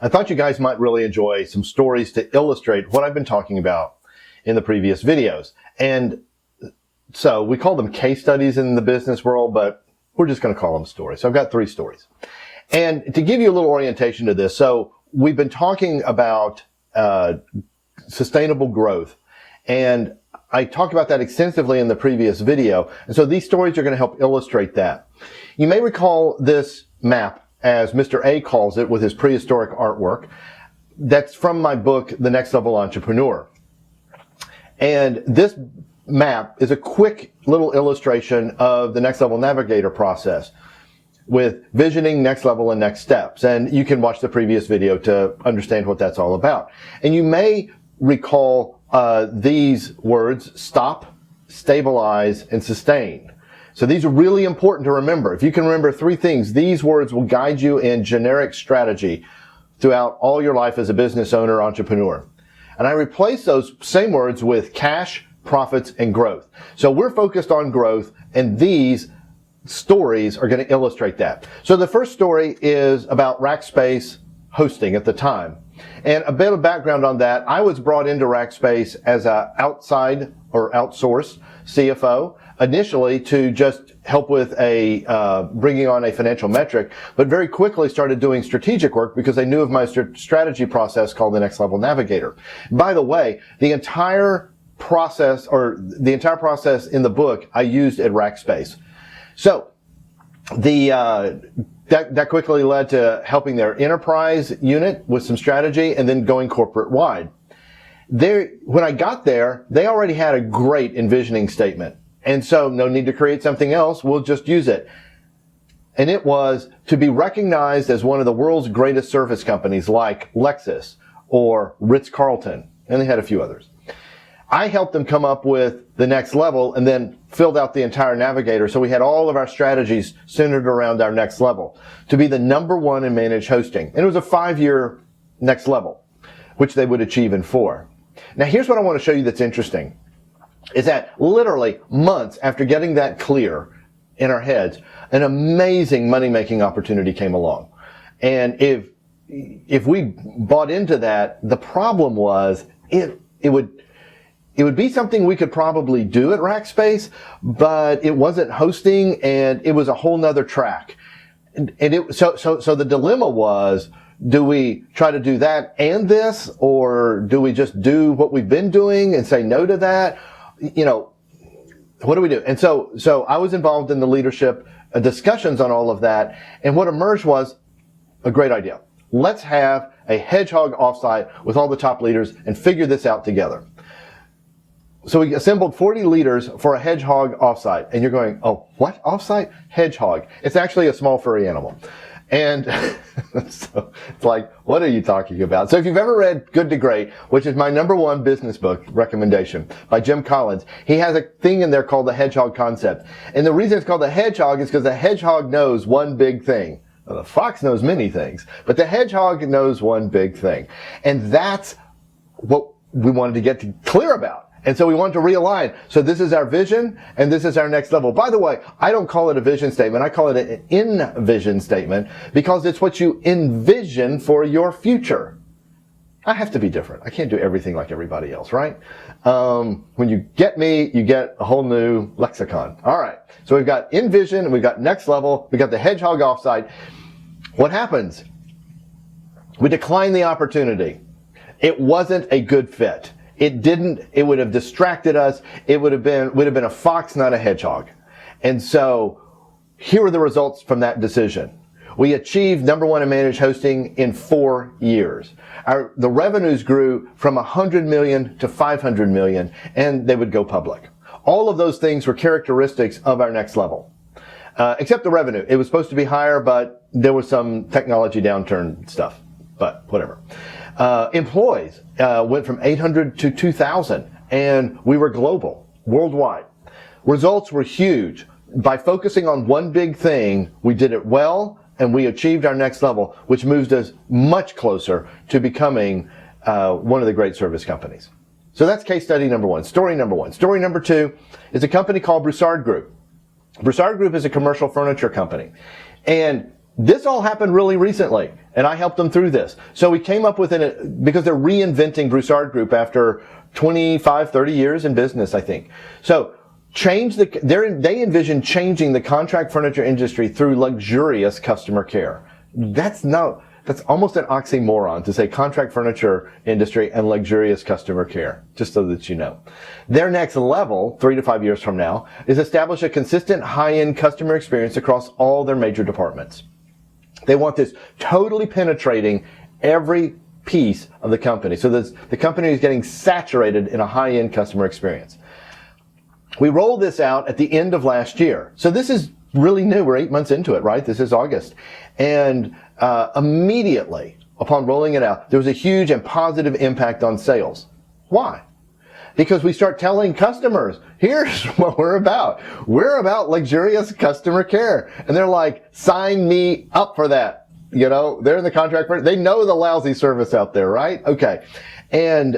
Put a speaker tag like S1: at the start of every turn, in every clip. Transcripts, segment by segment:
S1: I thought you guys might really enjoy some stories to illustrate what I've been talking about in the previous videos. And so we call them case studies in the business world, but we're just going to call them stories. So I've got 3 stories. And to give you a little orientation to this, so we've been talking about sustainable growth. And I talked about that extensively in the previous video. And so these stories are going to help illustrate that. You may recall this map, as Mr. A calls it, with his prehistoric artwork. That's from my book, The Next Level Entrepreneur. And this map is a quick little illustration of the Next Level Navigator process with visioning, next level, and next steps. And you can watch the previous video to understand what that's all about. And you may recall these words: stop, stabilize, and sustain. So these are really important to remember. If you can remember 3 things, these words will guide you in generic strategy throughout all your life as a business owner, entrepreneur. And I replace those same words with cash, profits, and growth. So we're focused on growth, and these stories are going to illustrate that. So the first story is about Rackspace hosting at the time. And a bit of background on that: I was brought into Rackspace as an outside or outsourced CFO, initially to just help with bringing on a financial metric, but very quickly started doing strategic work because they knew of my strategy process called the Next Level Navigator. By the way, the entire process in the book I used at Rackspace. So that quickly led to helping their enterprise unit with some strategy and then going corporate wide. When I got there, they already had a great envisioning statement. And so no need to create something else. We'll just use it. And it was to be recognized as one of the world's greatest service companies like Lexus or Ritz-Carlton. And they had a few others. I helped them come up with the next level and then filled out the entire Navigator. So we had all of our strategies centered around our next level to be the #1 in managed hosting. And it was a 5-year next level, which they would achieve in 4. Now here's what I want to show you that's interesting, is that literally months after getting that clear in our heads, an amazing money-making opportunity came along. And if we bought into that, the problem was it would be something we could probably do at Rackspace, but it wasn't hosting, and it was a whole nother track. So the dilemma was, do we try to do that and this, or do we just do what we've been doing and say no to that? You know, what do we do? And so I was involved in the leadership discussions on all of that, and what emerged was a great idea. Let's have a hedgehog offsite with all the top leaders and figure this out together. So we assembled 40 leaders for a hedgehog offsite. And you're going, oh, what? Offsite? Hedgehog. It's actually a small furry animal. And so it's like, what are you talking about? So if you've ever read Good to Great, which is my #1 business book recommendation by Jim Collins, he has a thing in there called the hedgehog concept. And the reason it's called the hedgehog is because the hedgehog knows one big thing. Well, the fox knows many things, but the hedgehog knows one big thing. And that's what we wanted to get clear about. And so we want to realign. So this is our vision, and this is our next level. By the way, I don't call it a vision statement. I call it an in-vision statement because it's what you envision for your future. I have to be different. I can't do everything like everybody else, right? When you get me, you get a whole new lexicon. All right. So we've got in-vision, we've got next level, we've got the hedgehog offsite. What happens? We decline the opportunity. It wasn't a good fit. It would have distracted us. It would have been a fox, not a hedgehog. And so here are the results from that decision. We achieved #1 in managed hosting in 4 years. The revenues grew from 100 million to 500 million, and they would go public. All of those things were characteristics of our next level. Except the revenue. It was supposed to be higher, but there was some technology downturn stuff. But whatever. Employees went from 800 to 2,000, and we were global, worldwide. Results were huge. By focusing on one big thing, we did it well, and we achieved our next level, which moved us much closer to becoming one of the great service companies. So that's case study #1, story #1. Story #2 is a company called Broussard Group. Broussard Group is a commercial furniture company. And This all happened really recently, and I helped them through this. So we came up with because they're reinventing Broussard Group after 25, 30 years in business, I think. So they envision changing the contract furniture industry through luxurious customer care. That's almost an oxymoron to say contract furniture industry and luxurious customer care, just so that you know. Their next level, 3 to 5 years from now, is establish a consistent high-end customer experience across all their major departments. They want this totally penetrating every piece of the company. So the company is getting saturated in a high-end customer experience. We rolled this out at the end of last year. So this is really new. We're 8 months into it, right? This is August. And immediately upon rolling it out, there was a huge and positive impact on sales. Why? Because we start telling customers, here's what we're about. We're about luxurious customer care. And they're like, sign me up for that. You know, they're in the contract. They know the lousy service out there, right? Okay. And,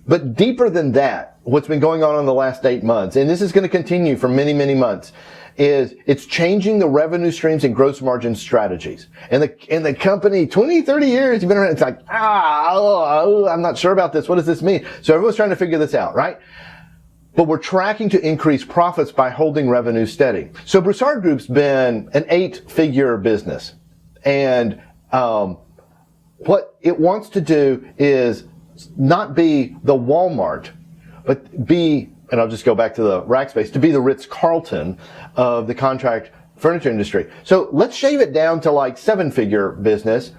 S1: but deeper than that, what's been going on in the last 8 months, and this is going to continue for many, many months, is it's changing the revenue streams and gross margin strategies. And the company, 20, 30 years, you've been around, it's like, I'm not sure about this. What does this mean? So everyone's trying to figure this out, right? But we're tracking to increase profits by holding revenue steady. So Broussard Group's been an 8-figure business. And what it wants to do is not be the Walmart, but be, and I'll just go back to the Rackspace, to be the Ritz-Carlton of the contract furniture industry. So let's shave it down to like 7-figure business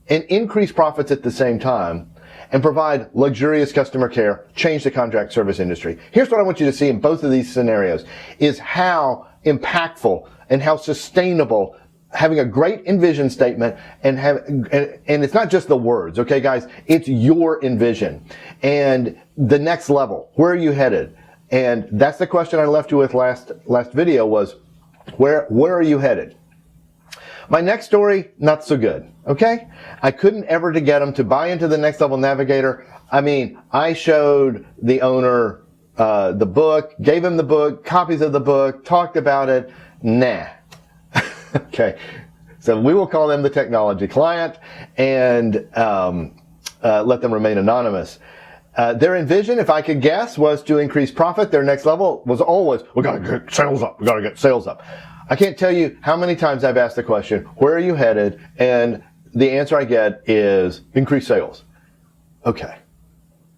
S1: and increase profits at the same time and provide luxurious customer care, change the contract service industry. Here's what I want you to see in both of these scenarios is how impactful and how sustainable having a great envision statement and it's not just the words, okay guys, it's your envision. And the next level, where are you headed? And that's the question I left you with last video was, where are you headed? My next story, not so good, okay? I couldn't ever to get them to buy into the Next Level Navigator. I mean, I showed the owner the book, gave him the book, copies of the book, talked about it. Nah. Okay. So we will call them the technology client and let them remain anonymous. Their envision, if I could guess, was to increase profit. Their next level was always, we got to get sales up. We got to get sales up. I can't tell you how many times I've asked the question, where are you headed? And the answer I get is increase sales. Okay.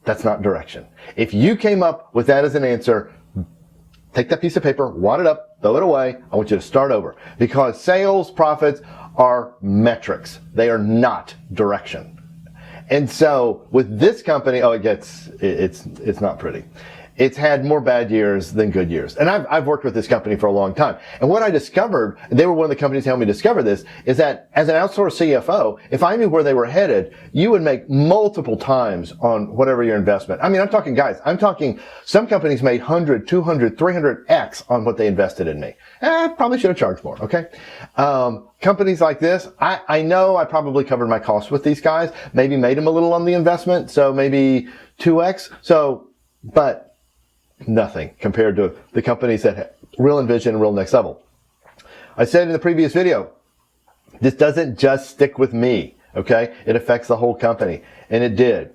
S1: That's not direction. If you came up with that as an answer, take that piece of paper, wad it up, throw it away. I want you to start over because sales profits are metrics. They are not direction. And so with this company, it's not pretty. It's had more bad years than good years. And I've worked with this company for a long time. And what I discovered, they were one of the companies that helped me discover this, is that as an outsourced CFO, if I knew where they were headed, you would make multiple times on whatever your investment. I mean, I'm talking some companies made 100, 200, 300x on what they invested in me. Probably should have charged more, okay? Companies like this, I know I probably covered my costs with these guys, maybe made them a little on the investment, so maybe 2x. But nothing compared to the companies that have real envision and real next level. I said in the previous video, this doesn't just stick with me, okay? It affects the whole company, and it did.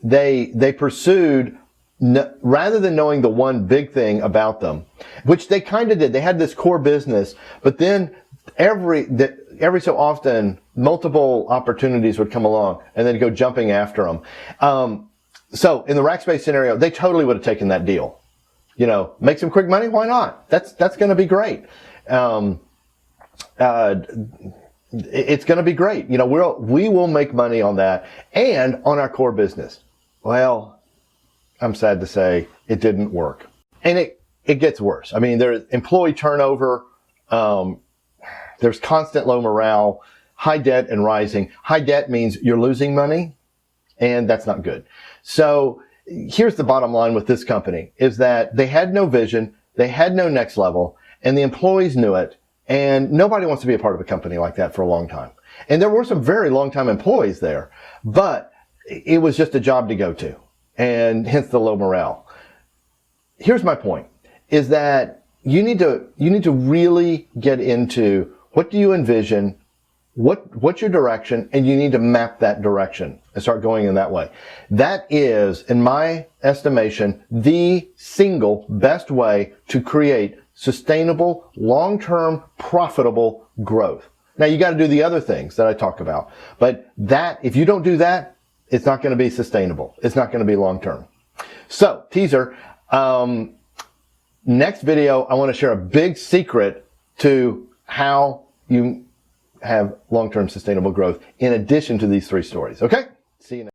S1: They pursued, rather than knowing the one big thing about them, which they kind of did. They had this core business, but then every so often, multiple opportunities would come along, and they'd go jumping after them. So in the Rackspace scenario, they totally would have taken that deal. You know, make some quick money. Why not? That's going to be great. It's going to be great. You know, we will make money on that and on our core business. Well, I'm sad to say it didn't work, and it gets worse. I mean, there's employee turnover. There's constant low morale, high debt and rising. High debt means you're losing money, and that's not good. So here's the bottom line with this company is that they had no vision, they had no next level, and the employees knew it, and nobody wants to be a part of a company like that for a long time. And there were some very long-time employees there, but it was just a job to go to, and hence the low morale. Here's my point, is that you need to really get into what do you envision, what's your direction, and you need to map that direction and start going in that way. That is, in my estimation, the single best way to create sustainable, long-term, profitable growth. Now, you got to do the other things that I talk about, but that, if you don't do that, it's not going to be sustainable. It's not going to be long-term. So, teaser, next video, I want to share a big secret to how you have long-term sustainable growth in addition to these 3 stories. Okay? See you next.